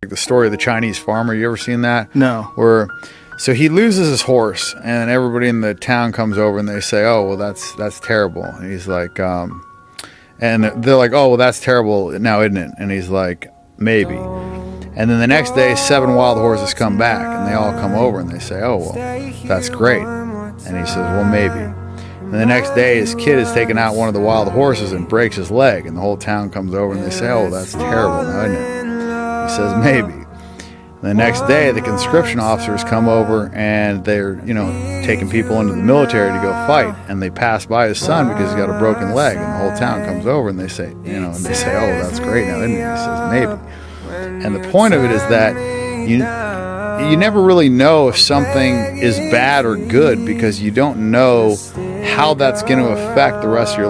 Like the story of the Chinese farmer. You ever seen that? No. So he loses his horse, and everybody in the town comes over and they say, "Oh, well, that's terrible." And he's like, and they're like, "Oh, well, that's terrible now, isn't it?" And he's like, "Maybe." And then the next day, 7 wild horses come back, and they all come over and they say, "Oh, well, that's great." And he says, "Well, maybe." And the next day, his kid is taking out one of the wild horses and breaks his leg, and the whole town comes over and they say, "Oh, that's terrible now, isn't it?" He says, "Maybe." And the next day, the conscription officers come over and they're, taking people into the military to go fight, and they pass by his son because he's got a broken leg, and the whole town comes over and they say, "Oh, that's great now, isn't it?" He says, "Maybe." And the point of it is that you never really know if something is bad or good because you don't know how that's going to affect the rest of your life.